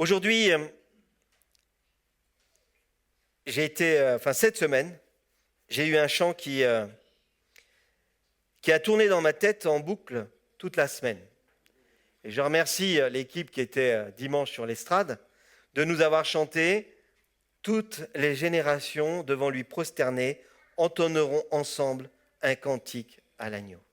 Aujourd'hui, cette semaine, j'ai eu un chant qui a tourné dans ma tête en boucle toute la semaine. Et je remercie l'équipe qui était dimanche sur l'estrade de nous avoir chanté « Toutes les générations devant lui prosterner entonneront ensemble un cantique à l'agneau ».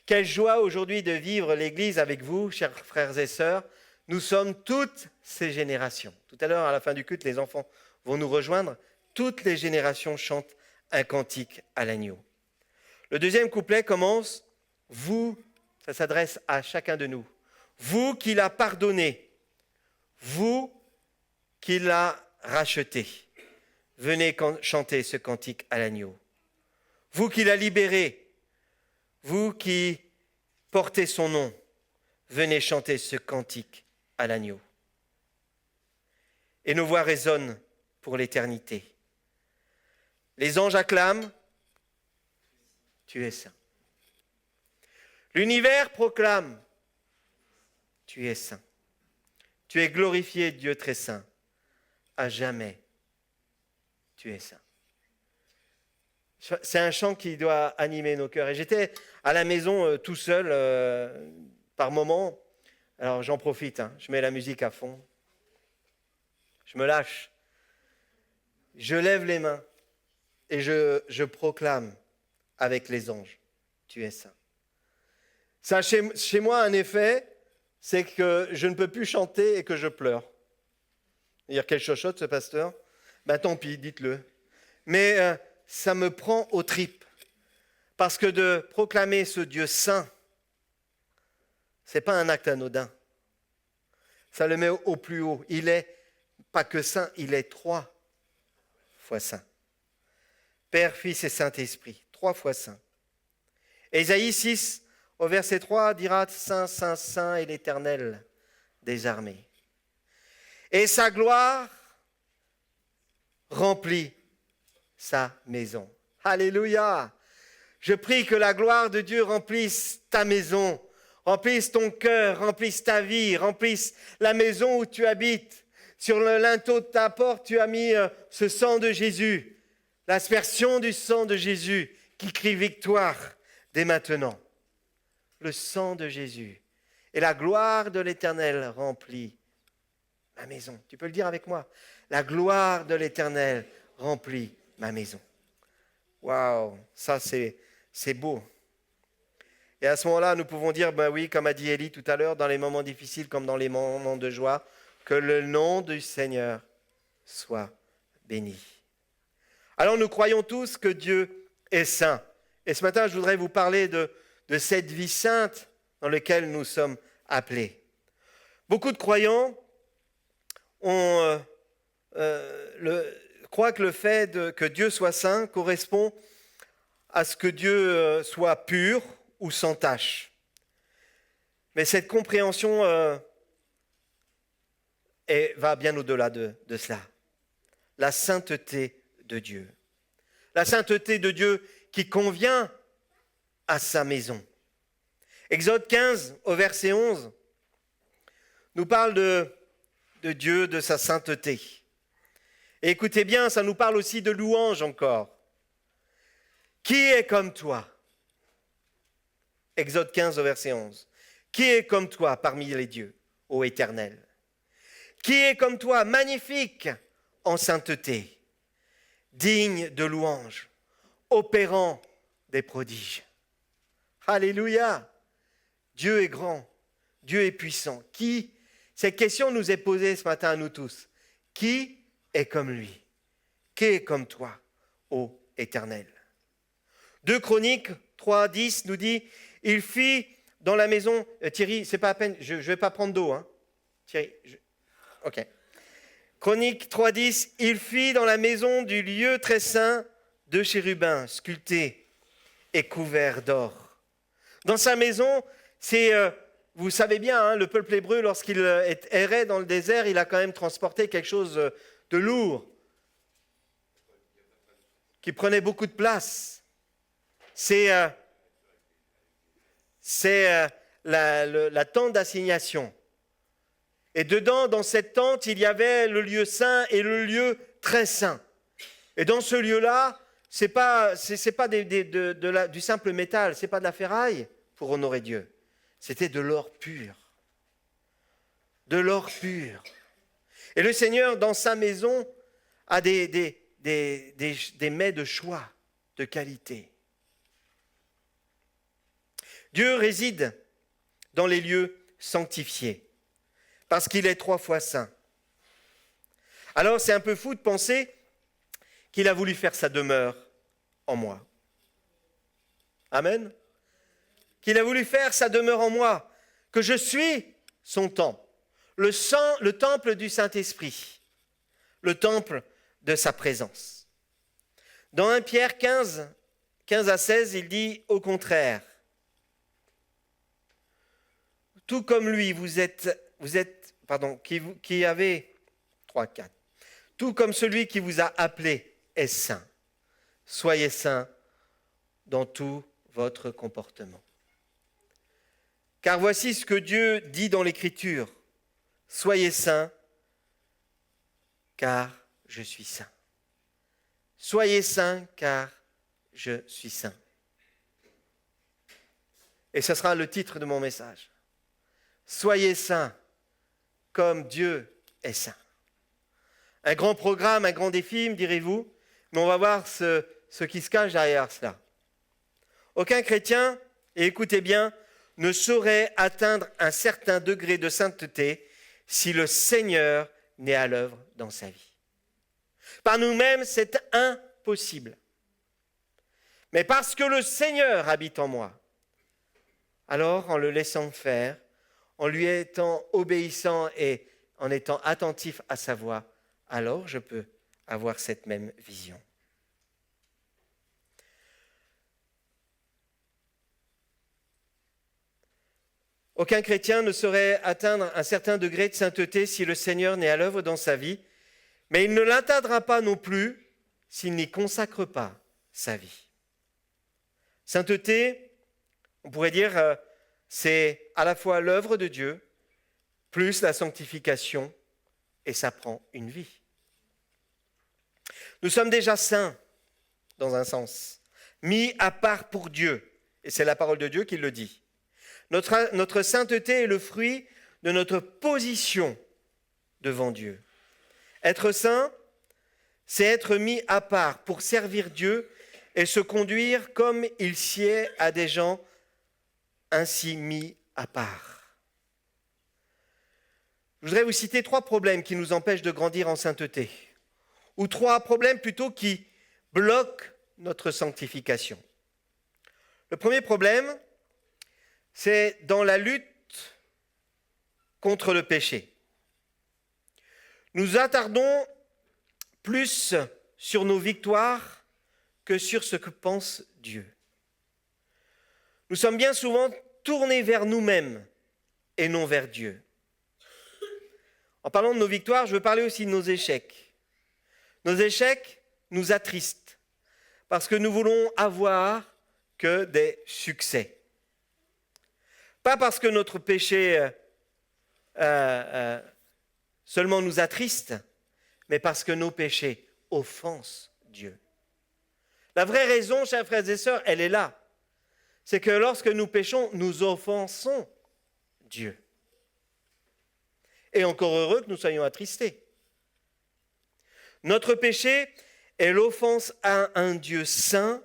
Quelle joie aujourd'hui de vivre l'Église avec vous, chers frères et sœurs. Nous sommes toutes ces générations. Tout à l'heure, à la fin du culte, les enfants vont nous rejoindre. Toutes les générations chantent un cantique à l'agneau. Le deuxième couplet commence « Vous », ça s'adresse à chacun de nous, « Vous qui l'a pardonné, vous qui l'a racheté, venez chanter ce cantique à l'agneau. Vous qui l'a libéré, vous qui portez son nom, venez chanter ce cantique à l'agneau. » Et nos voix résonnent pour l'éternité. Les anges acclament « Tu es saint ». L'univers proclame « Tu es saint ». Tu es glorifié, Dieu très saint. À jamais, tu es saint. C'est un chant qui doit animer nos cœurs. Et j'étais à la maison tout seul par moment. Alors j'en profite, je mets la musique à fond. Je me lâche. Je lève les mains et je proclame avec les anges, tu es saint. Ça, chez moi, un effet, c'est que je ne peux plus chanter et que je pleure. Dire quel chochotte ce pasteur. Ben tant pis, dites-le. Mais ça me prend aux tripes. Parce que de proclamer ce Dieu saint, ce n'est pas un acte anodin. Ça le met au plus haut. Il est pas que saint, il est 3 fois saint. Père, Fils et Saint-Esprit, 3 fois saint. Ésaïe 6, au verset 3, dira « Saint, Saint, Saint est l'Éternel des armées. » Et sa gloire remplit sa maison. Alléluia! Je prie que la gloire de Dieu remplisse ta maison, remplisse ton cœur, remplisse ta vie, remplisse la maison où tu habites. Sur le linteau de ta porte, tu as mis ce sang de Jésus, l'aspersion du sang de Jésus qui crie victoire dès maintenant. Le sang de Jésus et la gloire de l'Éternel remplit ma maison. Tu peux le dire avec moi. La gloire de l'Éternel remplit ma maison. Waouh, ça c'est beau. Et à ce moment-là, nous pouvons dire, ben oui, comme a dit Élie tout à l'heure, dans les moments difficiles comme dans les moments de joie, que le nom du Seigneur soit béni. Alors nous croyons tous que Dieu est saint. Et ce matin, je voudrais vous parler de cette vie sainte dans laquelle nous sommes appelés. Beaucoup de croyants croient que le fait que Dieu soit saint correspond à ce que Dieu soit pur ou sans tache. Mais cette compréhension va bien au-delà de cela. La sainteté de Dieu. La sainteté de Dieu qui convient à sa maison. Exode 15, au verset 11, nous parle de Dieu, de sa sainteté. Et écoutez bien, ça nous parle aussi de louange encore. Qui est comme toi? Exode 15 au verset 11. Qui est comme toi parmi les dieux, ô Éternel? Qui est comme toi, magnifique en sainteté, digne de louange, opérant des prodiges? Alléluia! Dieu est grand, Dieu est puissant. Cette question nous est posée ce matin à nous tous. Qui est comme lui? Qui est comme toi, ô Éternel? 2 Chroniques 3, 10 nous dit, il fit dans la maison, Thierry, c'est pas à peine, je ne vais pas prendre d'eau, Thierry, ok. Chronique 3, 10, il fit dans la maison du lieu très saint 2 chérubins sculptés et couverts d'or. Dans sa maison, vous savez bien, le peuple hébreu, lorsqu'il errait dans le désert, il a quand même transporté quelque chose de lourd, qui prenait beaucoup de place. C'est la tente d'assignation Et dedans, dans cette tente, il y avait le lieu saint et le lieu très saint. Et dans ce lieu-là, c'est pas du simple métal, c'est pas de la ferraille pour honorer Dieu. C'était de l'or pur. De l'or pur. Et le Seigneur, dans sa maison, a des mets de choix, de qualité. Dieu réside dans les lieux sanctifiés, parce qu'il est 3 fois saint. Alors c'est un peu fou de penser qu'il a voulu faire sa demeure en moi. Amen. Qu'il a voulu faire sa demeure en moi, que je suis son temple, le temple du Saint-Esprit, le temple de sa présence. Dans 1 Pierre 15 à 16, il dit au contraire, tout comme lui, qui avez 3, 4. Tout comme celui qui vous a appelé est saint. Soyez saints dans tout votre comportement. Car voici ce que Dieu dit dans l'Écriture. Soyez saints, car je suis saint. Soyez saints, car je suis saint. Et ce sera le titre de mon message. Soyez saints, comme Dieu est saint. Un grand programme, un grand défi, me direz-vous, mais on va voir ce qui se cache derrière cela. Aucun chrétien, et écoutez bien, ne saurait atteindre un certain degré de sainteté si le Seigneur n'est à l'œuvre dans sa vie. Par nous-mêmes, c'est impossible. Mais parce que le Seigneur habite en moi, alors en le laissant faire, en lui étant obéissant et en étant attentif à sa voix, alors je peux avoir cette même vision. Aucun chrétien ne saurait atteindre un certain degré de sainteté si le Seigneur n'est à l'œuvre dans sa vie, mais il ne l'atteindra pas non plus s'il n'y consacre pas sa vie. Sainteté, on pourrait dire, c'est à la fois l'œuvre de Dieu, plus la sanctification, et ça prend une vie. Nous sommes déjà saints, dans un sens, mis à part pour Dieu, et c'est la parole de Dieu qui le dit. Notre sainteté est le fruit de notre position devant Dieu. Être saint, c'est être mis à part pour servir Dieu et se conduire comme il sied à des gens ainsi mis à part. Je voudrais vous citer 3 problèmes qui nous empêchent de grandir en sainteté, ou 3 problèmes plutôt qui bloquent notre sanctification. Le premier problème, c'est dans la lutte contre le péché. Nous attardons plus sur nos victoires que sur ce que pense Dieu. Nous sommes bien souvent tournés vers nous-mêmes et non vers Dieu. En parlant de nos victoires, je veux parler aussi de nos échecs. Nos échecs nous attristent parce que nous voulons avoir que des succès. Pas parce que notre péché seulement nous attriste, mais parce que nos péchés offensent Dieu. La vraie raison, chers frères et sœurs, elle est là. C'est que lorsque nous péchons, nous offensons Dieu. Et encore heureux que nous soyons attristés. Notre péché est l'offense à un Dieu saint,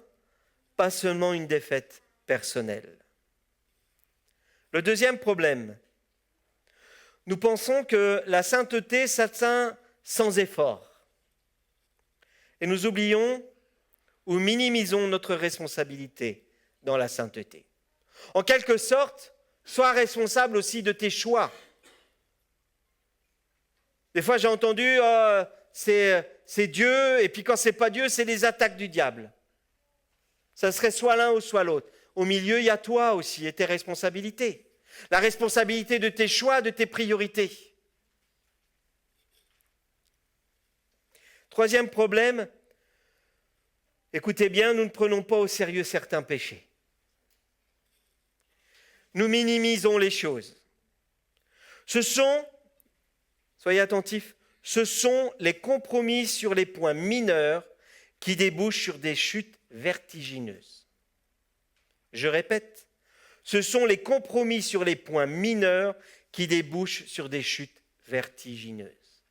pas seulement une défaite personnelle. Le deuxième problème, nous pensons que la sainteté s'atteint sans effort. Et nous oublions ou minimisons notre responsabilité dans la sainteté. En quelque sorte, sois responsable aussi de tes choix. Des fois, j'ai entendu, c'est Dieu, et puis quand c'est pas Dieu, c'est les attaques du diable. Ça serait soit l'un ou soit l'autre. Au milieu, il y a toi aussi et tes responsabilités. La responsabilité de tes choix, de tes priorités. Troisième problème, écoutez bien, nous ne prenons pas au sérieux certains péchés. Nous minimisons les choses. Ce sont soyez attentifs, ce sont les compromis sur les points mineurs qui débouchent sur des chutes vertigineuses. Je répète, ce sont les compromis sur les points mineurs qui débouchent sur des chutes vertigineuses.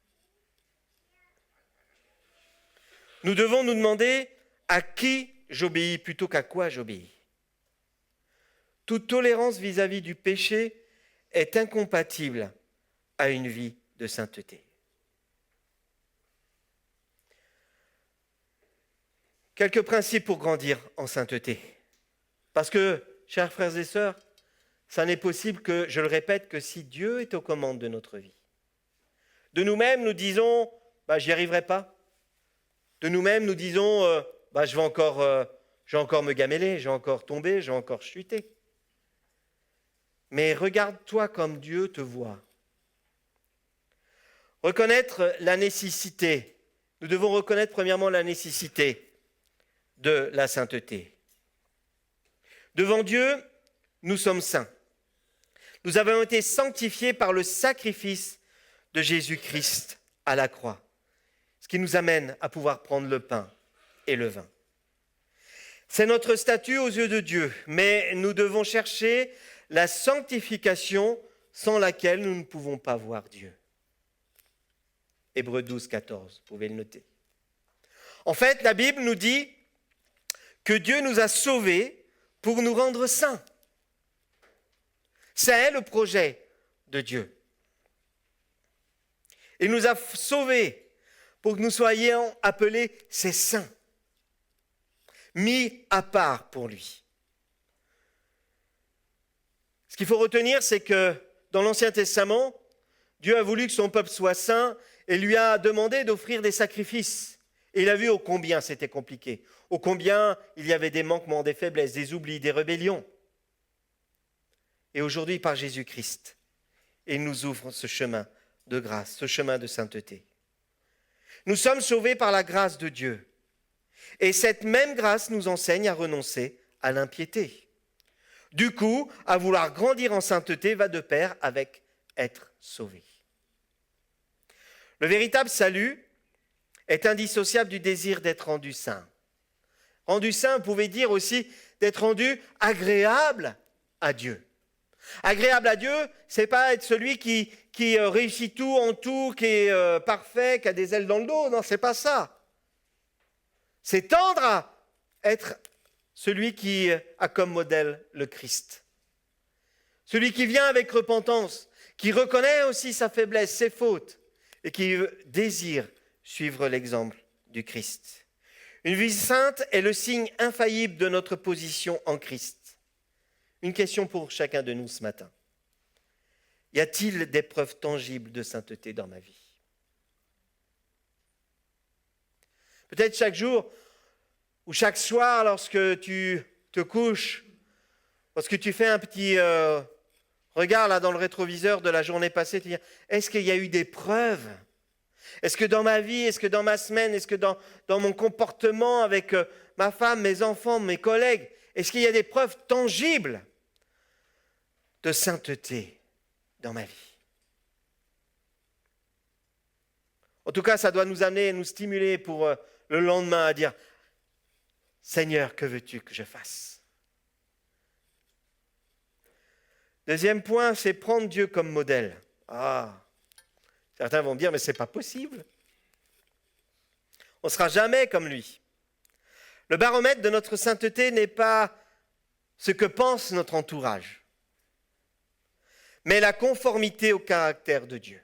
Nous devons nous demander à qui j'obéis plutôt qu'à quoi j'obéis. Toute tolérance vis-à-vis du péché est incompatible à une vie de sainteté. Quelques principes pour grandir en sainteté. Parce que, chers frères et sœurs, ça n'est possible que, je le répète, que si Dieu est aux commandes de notre vie. De nous-mêmes, nous disons, j'y arriverai pas. De nous-mêmes, nous disons, je vais encore me gameler, je vais encore tomber, je vais encore chuter. Mais regarde-toi comme Dieu te voit. Reconnaître la nécessité. Nous devons reconnaître premièrement la nécessité de la sainteté. Devant Dieu, nous sommes saints. Nous avons été sanctifiés par le sacrifice de Jésus-Christ à la croix, ce qui nous amène à pouvoir prendre le pain et le vin. C'est notre statut aux yeux de Dieu, mais nous devons chercher la sanctification sans laquelle nous ne pouvons pas voir Dieu. Hébreux 12, 14, vous pouvez le noter. En fait, la Bible nous dit que Dieu nous a sauvés pour nous rendre saints. C'est le projet de Dieu. Il nous a sauvés pour que nous soyons appelés ses saints, mis à part pour lui. Ce qu'il faut retenir, c'est que dans l'Ancien Testament, Dieu a voulu que son peuple soit saint et lui a demandé d'offrir des sacrifices. Et il a vu ô combien c'était compliqué, ô combien il y avait des manquements, des faiblesses, des oublis, des rébellions. Et aujourd'hui, par Jésus-Christ, il nous ouvre ce chemin de grâce, ce chemin de sainteté. Nous sommes sauvés par la grâce de Dieu. Et cette même grâce nous enseigne à renoncer à l'impiété. Du coup, à vouloir grandir en sainteté va de pair avec être sauvé. Le véritable salut est indissociable du désir d'être rendu saint. Rendu saint, vous pouvez dire aussi d'être rendu agréable à Dieu. Agréable à Dieu, c'est pas être celui qui réussit tout en tout, qui est parfait, qui a des ailes dans le dos. Non, c'est pas ça. C'est tendre à être celui qui a comme modèle le Christ. Celui qui vient avec repentance, qui reconnaît aussi sa faiblesse, ses fautes, et qui désire suivre l'exemple du Christ. Une vie sainte est le signe infaillible de notre position en Christ. Une question pour chacun de nous ce matin. Y a-t-il des preuves tangibles de sainteté dans ma vie? Peut-être chaque jour ou chaque soir lorsque tu te couches, lorsque tu fais un petit regard là dans le rétroviseur de la journée passée, tu dis, est-ce qu'il y a eu des preuves? Est-ce que dans ma vie, est-ce que dans ma semaine, est-ce que dans mon comportement avec ma femme, mes enfants, mes collègues, est-ce qu'il y a des preuves tangibles de sainteté dans ma vie? En tout cas, ça doit nous amener, nous stimuler pour le lendemain à dire « Seigneur, que veux-tu que je fasse ?» Deuxième point, c'est prendre Dieu comme modèle. Certains vont me dire « Mais ce n'est pas possible. On ne sera jamais comme lui. » Le baromètre de notre sainteté n'est pas ce que pense notre entourage, mais la conformité au caractère de Dieu.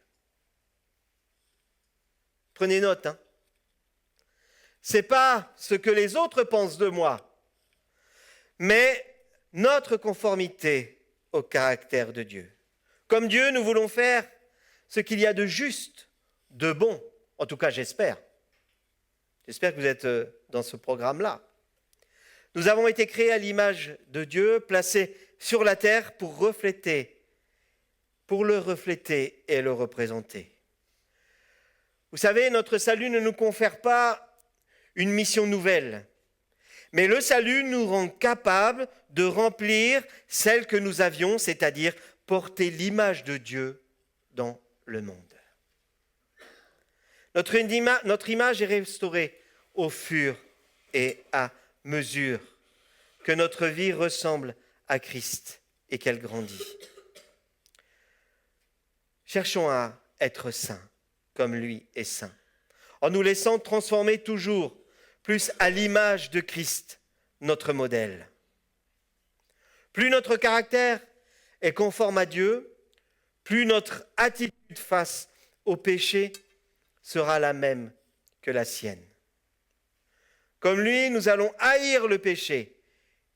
Prenez note, Ce n'est pas ce que les autres pensent de moi, mais notre conformité au caractère de Dieu. Comme Dieu, nous voulons faire ce qu'il y a de juste, de bon. En tout cas, j'espère. J'espère que vous êtes dans ce programme-là. Nous avons été créés à l'image de Dieu, placés sur la terre pour le refléter et le représenter. Vous savez, notre salut ne nous confère pas une mission nouvelle, mais le salut nous rend capables de remplir celle que nous avions, c'est-à-dire porter l'image de Dieu dans le monde. Notre image est restaurée au fur et à mesure que notre vie ressemble à Christ et qu'elle grandit. Cherchons à être saints comme lui est saint, en nous laissant transformer toujours plus à l'image de Christ, notre modèle. Plus notre caractère est conforme à Dieu, plus notre attitude face au péché sera la même que la sienne. Comme lui, nous allons haïr le péché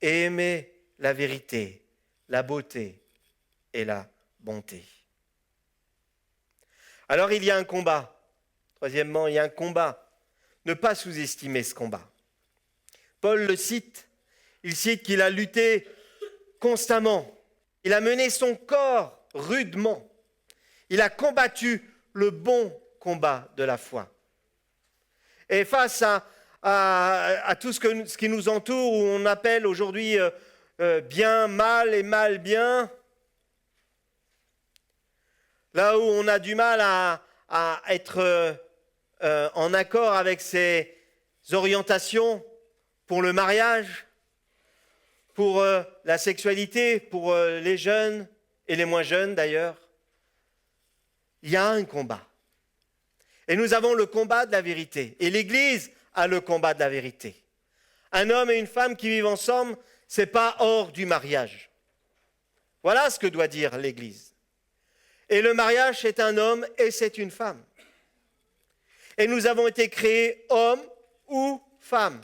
et aimer la vérité, la beauté et la bonté. Alors il y a un combat. Troisièmement, il y a un combat. Ne pas sous-estimer ce combat. Paul le cite. Il cite qu'il a lutté constamment. Il a mené son corps rudement. Il a combattu le bon combat de la foi. Et face à tout ce qui nous entoure, où on appelle aujourd'hui bien mal et mal bien, là où on a du mal à être en accord avec ses orientations pour le mariage, pour la sexualité, pour les jeunes et les moins jeunes d'ailleurs, il y a un combat. Et nous avons le combat de la vérité. Et l'Église a le combat de la vérité. Un homme et une femme qui vivent ensemble, ce n'est pas hors du mariage. Voilà ce que doit dire l'Église. Et le mariage, c'est un homme et c'est une femme. Et nous avons été créés hommes ou femmes.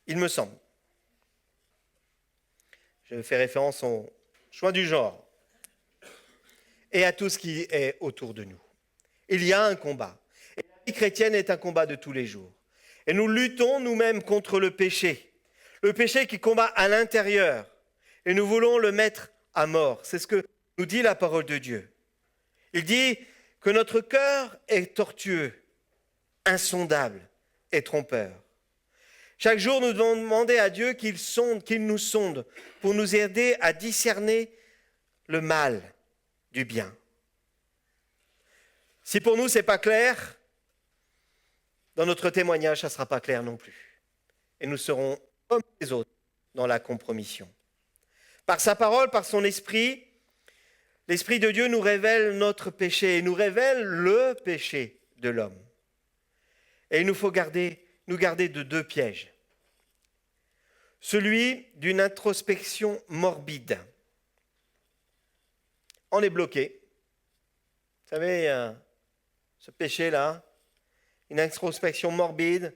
Il me semble. Je fais référence au choix du genre et à tout ce qui est autour de nous. Il y a un combat. Et la vie chrétienne est un combat de tous les jours. Et nous luttons nous-mêmes contre le péché qui combat à l'intérieur. Et nous voulons le mettre à mort. C'est ce que nous dit la parole de Dieu. Il dit que notre cœur est tortueux, insondable et trompeur. Chaque jour, nous devons demander à Dieu qu'il nous sonde pour nous aider à discerner le mal du bien. Si pour nous, ce n'est pas clair, dans notre témoignage, ça ne sera pas clair non plus. Et nous serons comme les autres dans la compromission. Par sa parole, par son esprit, l'Esprit de Dieu nous révèle notre péché et nous révèle le péché de l'homme. Et il nous faut nous garder de deux pièges. Celui d'une introspection morbide. On est bloqué. Vous savez, ce péché-là, une introspection morbide.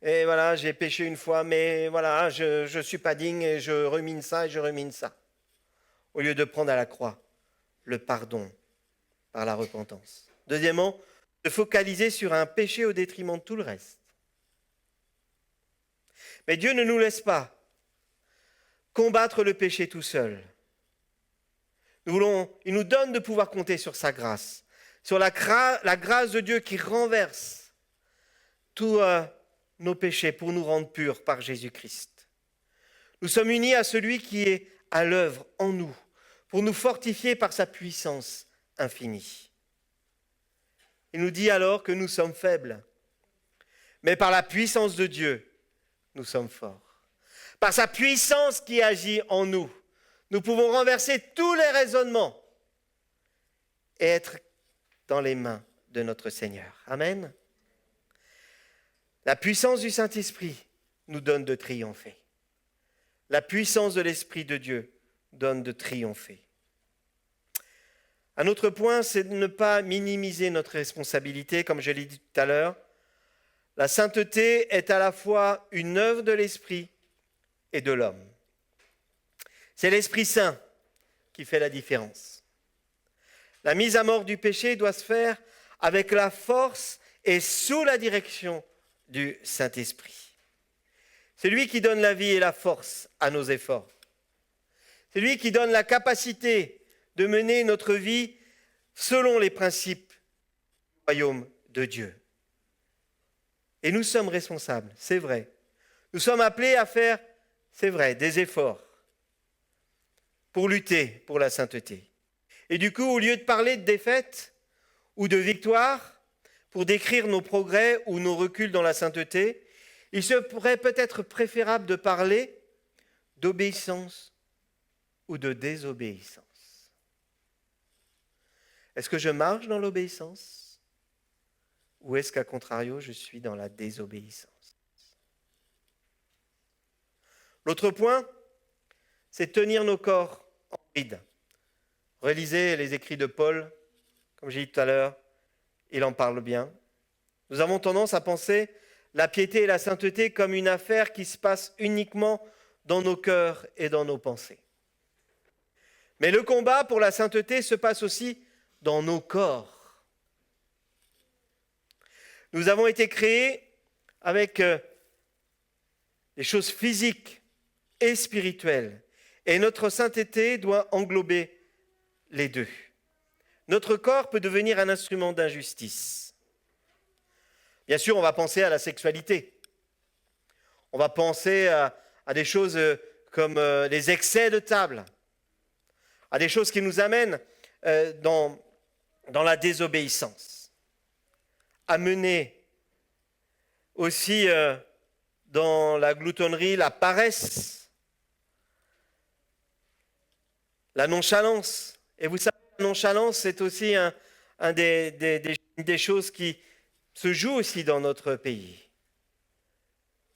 Et voilà, j'ai péché une fois, mais voilà, je ne suis pas digne et je rumine ça et je rumine ça. Au lieu de prendre à la croix le pardon par la repentance. Deuxièmement, se focaliser sur un péché au détriment de tout le reste. Mais Dieu ne nous laisse pas combattre le péché tout seul. Il nous donne de pouvoir compter sur sa grâce, sur la grâce de Dieu qui renverse tous nos péchés pour nous rendre purs par Jésus-Christ. Nous sommes unis à celui qui est à l'œuvre en nous, pour nous fortifier par sa puissance infinie. Il nous dit alors que nous sommes faibles, mais par la puissance de Dieu, nous sommes forts. Par sa puissance qui agit en nous, nous pouvons renverser tous les raisonnements et être dans les mains de notre Seigneur. Amen. La puissance du Saint-Esprit nous donne de triompher. La puissance de l'Esprit de Dieu donne de triompher. Un autre point, c'est de ne pas minimiser notre responsabilité, comme je l'ai dit tout à l'heure. La sainteté est à la fois une œuvre de l'Esprit et de l'homme. C'est l'Esprit Saint qui fait la différence. La mise à mort du péché doit se faire avec la force et sous la direction du Saint-Esprit. C'est lui qui donne la vie et la force à nos efforts. C'est lui qui donne la capacité de mener notre vie selon les principes du royaume de Dieu. Et nous sommes responsables, c'est vrai. Nous sommes appelés à faire, c'est vrai, des efforts pour lutter pour la sainteté. Et du coup, au lieu de parler de défaite, ou de victoire pour décrire nos progrès ou nos reculs dans la sainteté, il serait peut-être préférable de parler d'obéissance ou de désobéissance. Est-ce que je marche dans l'obéissance ou est-ce qu'à contrario, je suis dans la désobéissance? L'autre point, c'est tenir nos corps en bride. Relisez les écrits de Paul, comme j'ai dit tout à l'heure, il en parle bien. Nous avons tendance à penser la piété et la sainteté comme une affaire qui se passe uniquement dans nos cœurs et dans nos pensées. Mais le combat pour la sainteté se passe aussi dans nos corps. Nous avons été créés avec des choses physiques et spirituelles, et notre sainteté doit englober les deux. Notre corps peut devenir un instrument d'injustice. Bien sûr, on va penser à la sexualité. On va penser à des choses comme les excès de table, à des choses qui nous amènent dans la désobéissance, à mener aussi dans la gloutonnerie, la paresse, la nonchalance. Et vous savez, la nonchalance, c'est aussi des choses qui se jouent aussi dans notre pays,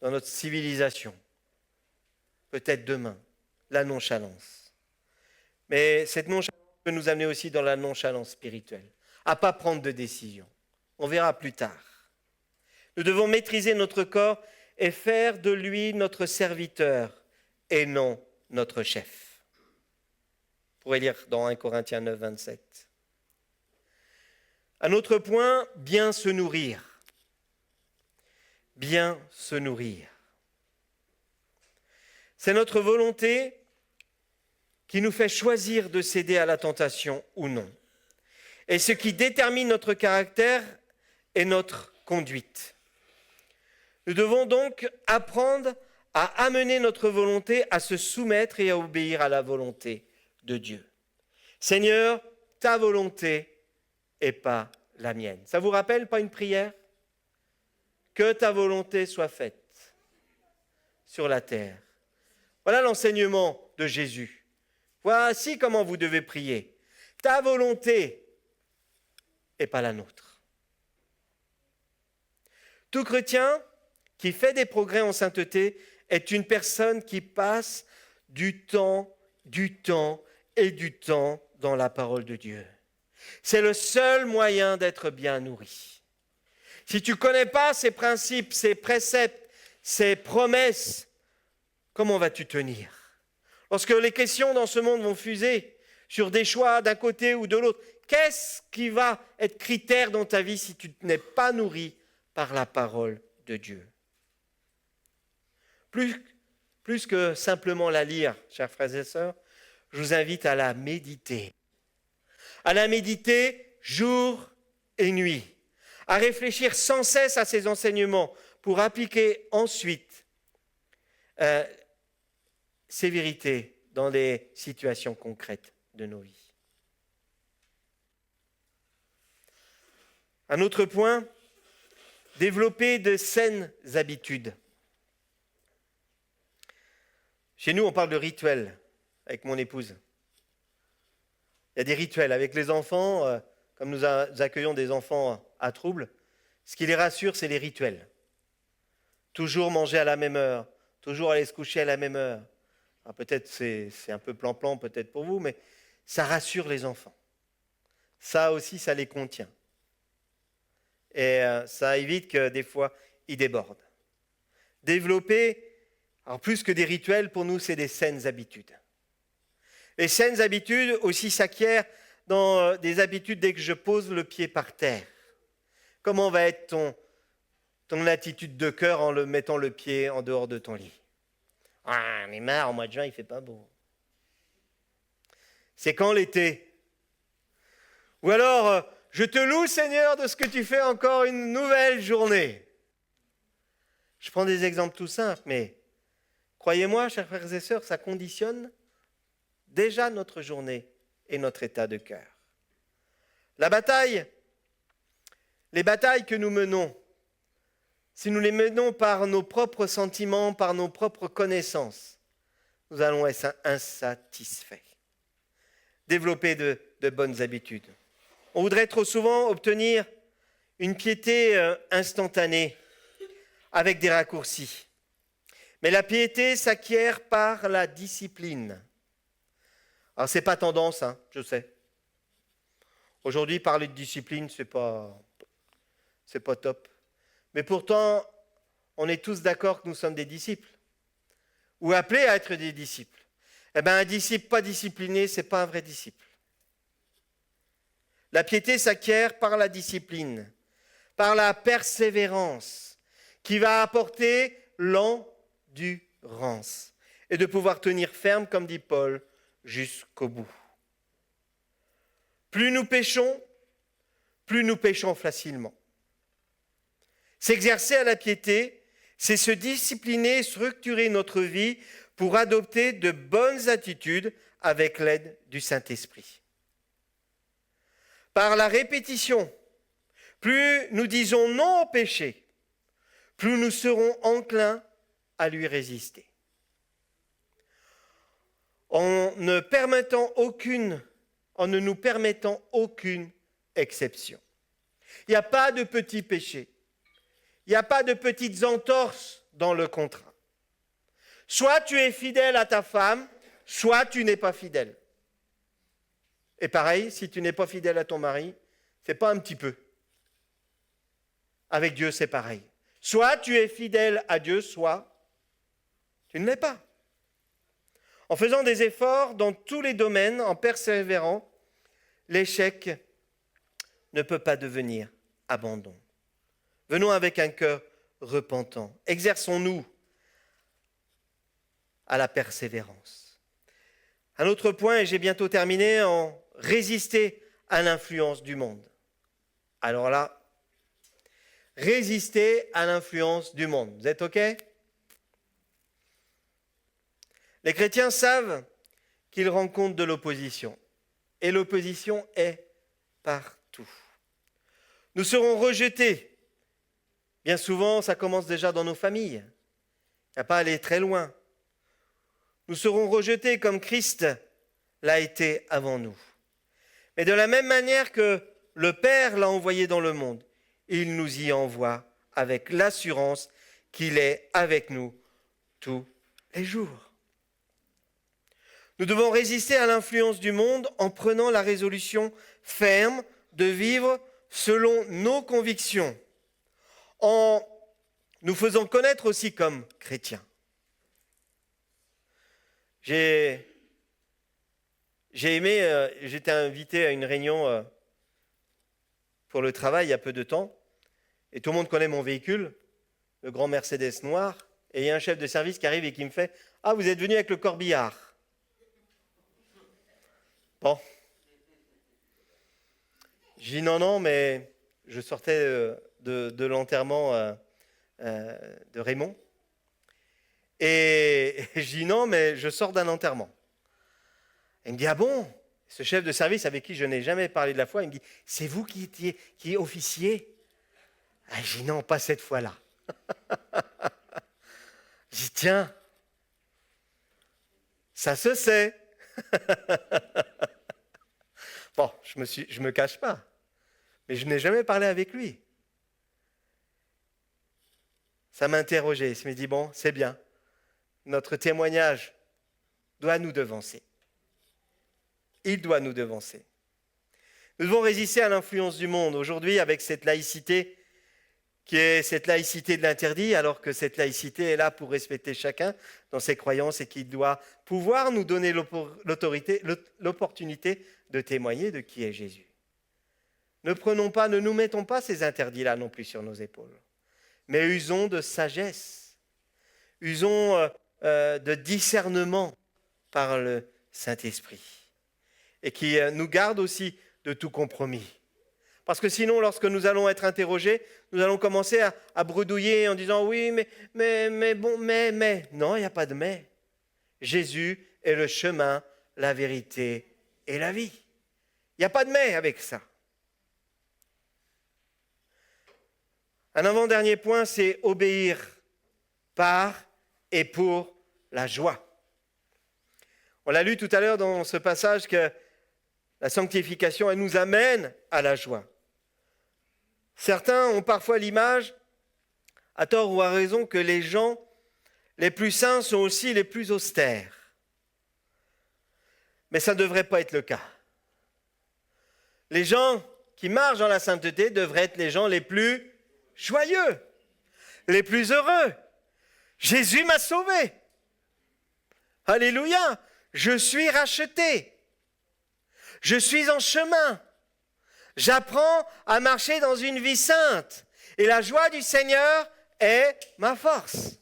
dans notre civilisation. Peut-être demain, la nonchalance. Mais cette nonchalance peut nous amener aussi dans la nonchalance spirituelle, à ne pas prendre de décision. On verra plus tard. Nous devons maîtriser notre corps et faire de lui notre serviteur et non notre chef. Vous pourrez lire dans 1 Corinthiens 9, 27. Un autre point, bien se nourrir. Bien se nourrir. C'est notre volonté qui nous fait choisir de céder à la tentation ou non. Et ce qui détermine notre caractère et notre conduite. Nous devons donc apprendre à amener notre volonté à se soumettre et à obéir à la volonté de Dieu. Seigneur, ta volonté et pas la mienne. Ça vous rappelle pas une prière? Que ta volonté soit faite sur la terre. Voilà l'enseignement de Jésus. Voici comment vous devez prier. Ta volonté et pas la nôtre. Tout chrétien qui fait des progrès en sainteté est une personne qui passe du temps dans la parole de Dieu. C'est le seul moyen d'être bien nourri. Si tu ne connais pas ces principes, ces préceptes, ces promesses, comment vas-tu tenir? Lorsque les questions dans ce monde vont fuser sur des choix d'un côté ou de l'autre, qu'est-ce qui va être critère dans ta vie si tu n'es pas nourri par la parole de Dieu? Plus que simplement la lire, chers frères et sœurs, je vous invite à la méditer. À la méditer jour et nuit. À réfléchir sans cesse à ces enseignements pour appliquer ensuite ces vérités dans les situations concrètes de nos vies. Un autre point, développer de saines habitudes. Chez nous, on parle de rituels avec mon épouse. Il y a des rituels avec les enfants, comme nous accueillons des enfants à trouble, ce qui les rassure, c'est les rituels. Toujours manger à la même heure, toujours aller se coucher à la même heure. Alors peut-être c'est un peu plan-plan peut-être pour vous, mais ça rassure les enfants. Ça aussi, ça les contient. Et ça évite que des fois, ils débordent. Développer, alors plus que des rituels, pour nous, c'est des saines habitudes. Les saines habitudes aussi s'acquièrent dans des habitudes dès que je pose le pied par terre. Comment va être ton attitude de cœur en mettant le pied en dehors de ton lit? Ah, mais marre, au mois de juin, il ne fait pas beau. C'est quand l'été? Ou alors, je te loue, Seigneur, de ce que tu fais encore une nouvelle journée. Je prends des exemples tout simples, mais croyez-moi, chers frères et sœurs, ça conditionne déjà notre journée et notre état de cœur. La bataille Les batailles que nous menons, si nous les menons par nos propres sentiments, par nos propres connaissances, nous allons être insatisfaits. Développer de bonnes habitudes. On voudrait trop souvent obtenir une piété instantanée avec des raccourcis. Mais la piété s'acquiert par la discipline. Alors, ce n'est pas tendance, hein, je sais. Aujourd'hui, parler de discipline, c'est pas top. Mais pourtant, on est tous d'accord que nous sommes des disciples, ou appelés à être des disciples. Eh bien, un disciple pas discipliné, ce n'est pas un vrai disciple. La piété s'acquiert par la discipline, par la persévérance, qui va apporter l'endurance, et de pouvoir tenir ferme, comme dit Paul, jusqu'au bout. Plus nous péchons facilement. S'exercer à la piété, c'est se discipliner et structurer notre vie pour adopter de bonnes attitudes avec l'aide du Saint-Esprit. Par la répétition, plus nous disons non au péché, plus nous serons enclins à lui résister. En ne nous permettant aucune exception. Il n'y a pas de petits péchés. Il n'y a pas de petites entorses dans le contrat. Soit tu es fidèle à ta femme, soit tu n'es pas fidèle. Et pareil, si tu n'es pas fidèle à ton mari, c'est pas un petit peu. Avec Dieu, c'est pareil. Soit tu es fidèle à Dieu, soit tu ne l'es pas. En faisant des efforts dans tous les domaines, en persévérant, l'échec ne peut pas devenir abandon. Venons avec un cœur repentant. Exerçons-nous à la persévérance. Un autre point, et j'ai bientôt terminé, en résister à l'influence du monde. Alors là, résister à l'influence du monde. Vous êtes OK ? Les chrétiens savent qu'ils rencontrent de l'opposition. Et l'opposition est partout. Nous serons rejetés. Bien souvent, ça commence déjà dans nos familles. Il n'y a pas à aller très loin. Nous serons rejetés comme Christ l'a été avant nous. Mais de la même manière que le Père l'a envoyé dans le monde, il nous y envoie avec l'assurance qu'il est avec nous tous les jours. Nous devons résister à l'influence du monde en prenant la résolution ferme de vivre selon nos convictions, en nous faisant connaître aussi comme chrétiens. J'ai aimé, j'étais invité à une réunion pour le travail il y a peu de temps, et tout le monde connaît mon véhicule, le grand Mercedes noir, et il y a un chef de service qui arrive et qui me fait « Ah, vous êtes venu avec le corbillard ?» Bon. J'ai dit non, mais je sortais de l'enterrement de Raymond. Et je dis non, mais je sors d'un enterrement. Il me dit, ah bon ? Ce chef de service avec qui je n'ai jamais parlé de la foi, il me dit, c'est vous qui est officier ? Ah, je dis non, pas cette fois-là. Je dis, tiens, ça se sait. Bon, je me cache pas, mais je n'ai jamais parlé avec lui. Ça m'a interrogé, je me dis, bon, c'est bien, notre témoignage doit nous devancer. Il doit nous devancer. Nous devons résister à l'influence du monde. Aujourd'hui, avec cette laïcité, qui est cette laïcité de l'interdit, alors que cette laïcité est là pour respecter chacun dans ses croyances et qui doit pouvoir nous donner l'opportunité de témoigner de qui est Jésus. Ne nous mettons pas ces interdits-là non plus sur nos épaules, mais usons de sagesse, usons de discernement par le Saint-Esprit, et qui nous garde aussi de tout compromis. Parce que sinon, lorsque nous allons être interrogés, nous allons commencer à bredouiller en disant « oui, mais… » Non, il n'y a pas de « mais ». Jésus est le chemin, la vérité et la vie. Il n'y a pas de « mais » avec ça. Un avant-dernier point, c'est obéir par et pour la joie. On l'a lu tout à l'heure dans ce passage que la sanctification, elle nous amène à la joie. Certains ont parfois l'image, à tort ou à raison, que les gens les plus saints sont aussi les plus austères. Mais ça ne devrait pas être le cas. Les gens qui marchent dans la sainteté devraient être les gens les plus joyeux, les plus heureux. Jésus m'a sauvé. Alléluia, je suis racheté. Je suis en chemin. J'apprends à marcher dans une vie sainte. Et la joie du Seigneur est ma force.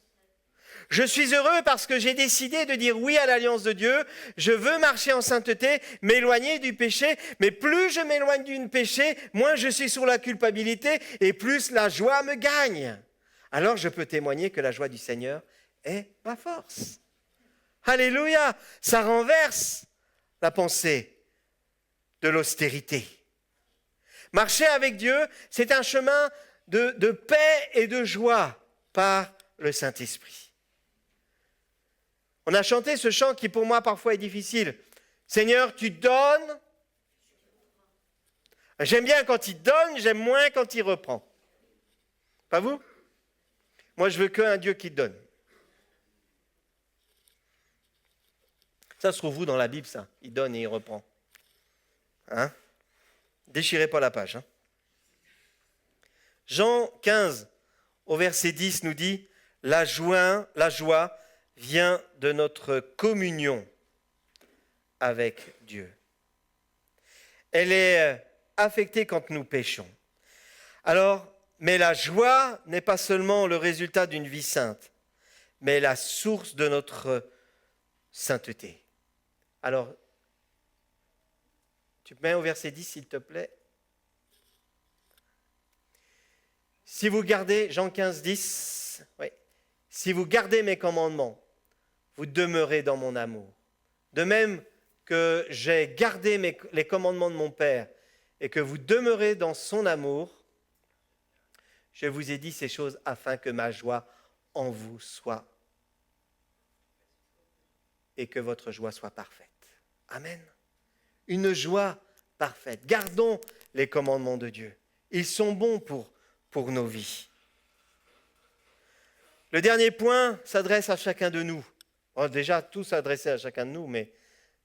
Je suis heureux parce que j'ai décidé de dire oui à l'alliance de Dieu. Je veux marcher en sainteté, m'éloigner du péché. Mais plus je m'éloigne du péché, moins je suis sur la culpabilité et plus la joie me gagne. Alors je peux témoigner que la joie du Seigneur est ma force. Alléluia! Ça renverse la pensée de l'austérité. Marcher avec Dieu, c'est un chemin de paix et de joie par le Saint-Esprit. On a chanté ce chant qui pour moi parfois est difficile. Seigneur, tu donnes. J'aime bien quand il donne, j'aime moins quand il reprend. Pas vous? Moi, je veux qu'un Dieu qui donne. Ça se trouve où dans la Bible, ça? Il donne et il reprend. Hein? Déchirez pas la page. Hein? Jean 15, au verset 10, nous dit « La joie vient de notre communion avec Dieu. Elle est affectée quand nous péchons. Alors, mais la joie n'est pas seulement le résultat d'une vie sainte, mais la source de notre sainteté. » Alors, tu mets au verset 10, s'il te plaît. Si vous gardez, Jean 15, 10, oui. Si vous gardez mes commandements, vous demeurez dans mon amour. De même que j'ai gardé les commandements de mon Père et que vous demeurez dans son amour, je vous ai dit ces choses afin que ma joie en vous soit et que votre joie soit parfaite. Amen. Une joie parfaite. Gardons les commandements de Dieu. Ils sont bons pour nos vies. Le dernier point s'adresse à chacun de nous. Bon, déjà, tout s'adressait à chacun de nous, mais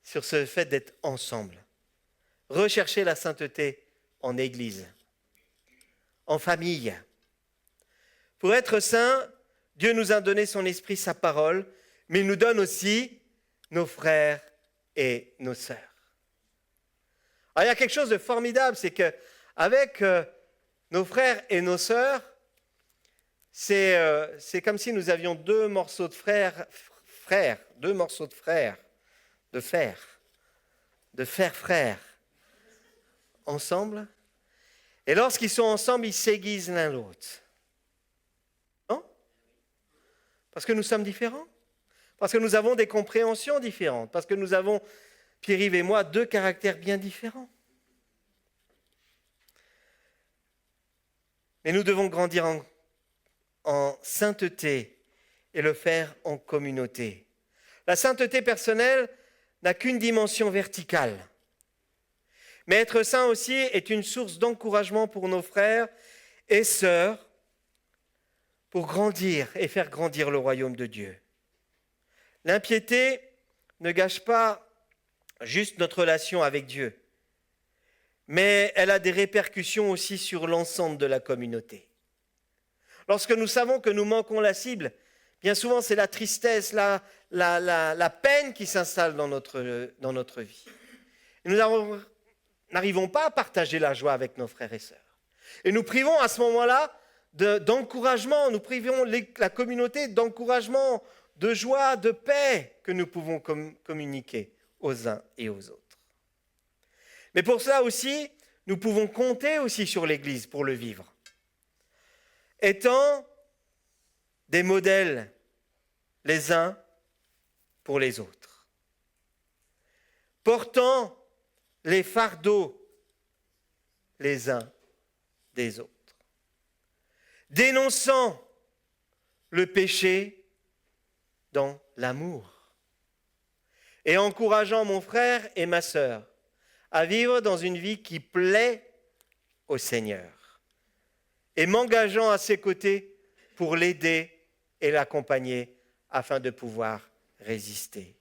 sur ce fait d'être ensemble. Rechercher la sainteté en Église, en famille. Pour être saint, Dieu nous a donné son esprit, sa parole, mais il nous donne aussi nos frères et nos sœurs. Alors, il y a quelque chose de formidable, c'est qu'avec nos frères et nos sœurs, c'est comme si nous avions deux morceaux de deux morceaux de fer, ensemble. Et lorsqu'ils sont ensemble, ils s'aiguisent l'un l'autre. Non? Parce que nous sommes différents. Parce que nous avons des compréhensions différentes. Parce que nous avons, Pierre-Yves et moi, deux caractères bien différents. Mais nous devons grandir en sainteté et le faire en communauté. La sainteté personnelle n'a qu'une dimension verticale. Mais être saint aussi est une source d'encouragement pour nos frères et sœurs pour grandir et faire grandir le royaume de Dieu. L'impiété ne gâche pas juste notre relation avec Dieu, mais elle a des répercussions aussi sur l'ensemble de la communauté. Lorsque nous savons que nous manquons la cible, bien souvent c'est la tristesse, la peine qui s'installe dans notre vie. Et nous n'arrivons pas à partager la joie avec nos frères et sœurs. Et nous privons à ce moment-là d'encouragement, nous privons la communauté d'encouragement, de joie, de paix que nous pouvons communiquer aux uns et aux autres. Mais pour cela aussi, nous pouvons compter aussi sur l'Église pour le vivre. Étant des modèles les uns pour les autres. Portant les fardeaux les uns des autres. dénonçant le péché dans l'amour et encourageant mon frère et ma sœur à vivre dans une vie qui plaît au Seigneur et m'engageant à ses côtés pour l'aider et l'accompagner afin de pouvoir résister.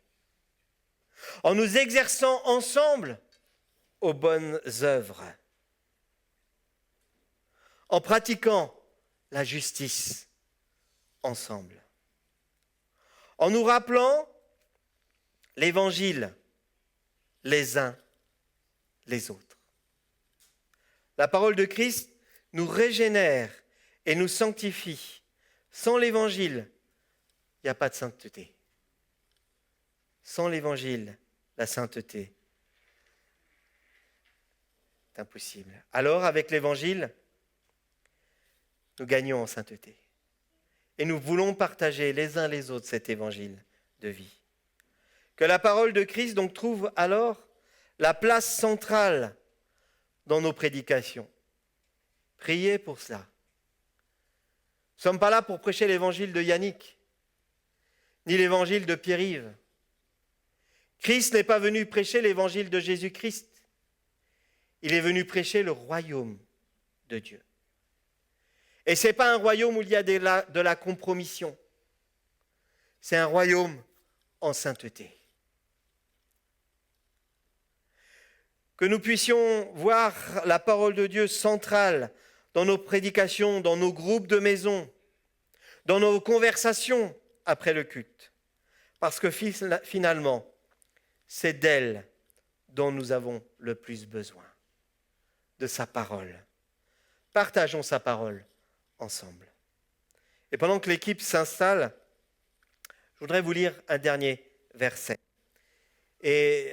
En nous exerçant ensemble aux bonnes œuvres, en pratiquant la justice ensemble, en nous rappelant l'Évangile les uns les autres. La parole de Christ nous régénère et nous sanctifie. Sans l'Évangile, il n'y a pas de sainteté. Sans l'Évangile, la sainteté est impossible. Alors, avec l'Évangile, nous gagnons en sainteté. Et nous voulons partager les uns les autres cet Évangile de vie. Que la parole de Christ donc trouve alors la place centrale dans nos prédications. Priez pour cela. Nous ne sommes pas là pour prêcher l'évangile de Yannick, ni l'évangile de Pierre-Yves. Christ n'est pas venu prêcher l'évangile de Jésus-Christ. Il est venu prêcher le royaume de Dieu. Et ce n'est pas un royaume où il y a de la compromission. C'est un royaume en sainteté. Que nous puissions voir la parole de Dieu centrale dans nos prédications, dans nos groupes de maison, dans nos conversations après le culte. Parce que finalement, c'est d'elle dont nous avons le plus besoin, de sa parole. Partageons sa parole ensemble. Et pendant que l'équipe s'installe, je voudrais vous lire un dernier verset. Et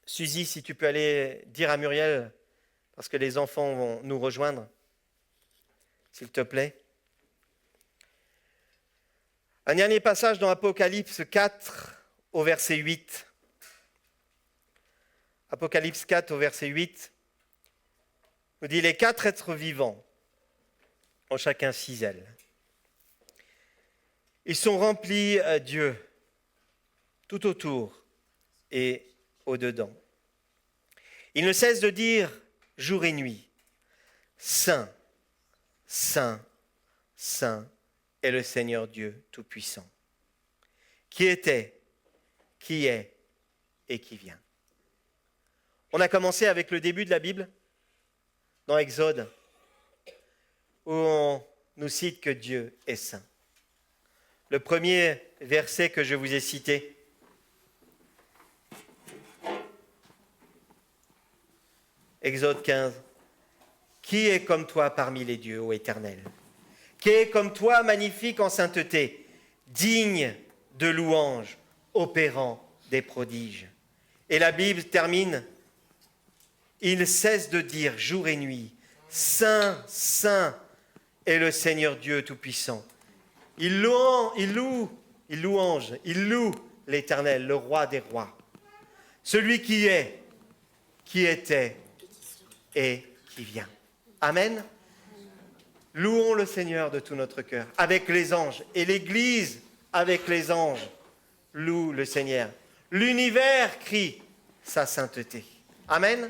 Suzy, si tu peux aller dire à Muriel, parce que les enfants vont nous rejoindre, s'il te plaît. Un dernier passage dans Apocalypse 4 au verset 8. Apocalypse 4 au verset 8 nous dit « Les 4 êtres vivants ont chacun 6 ailes. Ils sont remplis à Dieu tout autour et au-dedans. Ils ne cessent de dire jour et nuit, Saint, Saint, Saint est le Seigneur Dieu Tout-Puissant, qui était, qui est et qui vient. » On a commencé avec le début de la Bible, dans Exode, où on nous cite que Dieu est saint. Le premier verset que je vous ai cité, Exode 15. Qui est comme toi parmi les dieux, ô Éternel? Qui est comme toi magnifique en sainteté, digne de louange, opérant des prodiges? Et la Bible termine, il cesse de dire jour et nuit, Saint, Saint est le Seigneur Dieu Tout-Puissant. Il loue l'Éternel, le roi des rois, celui qui est, qui était et qui vient. Amen. Louons le Seigneur de tout notre cœur, avec les anges, et l'Église avec les anges loue le Seigneur. L'univers crie sa sainteté. Amen.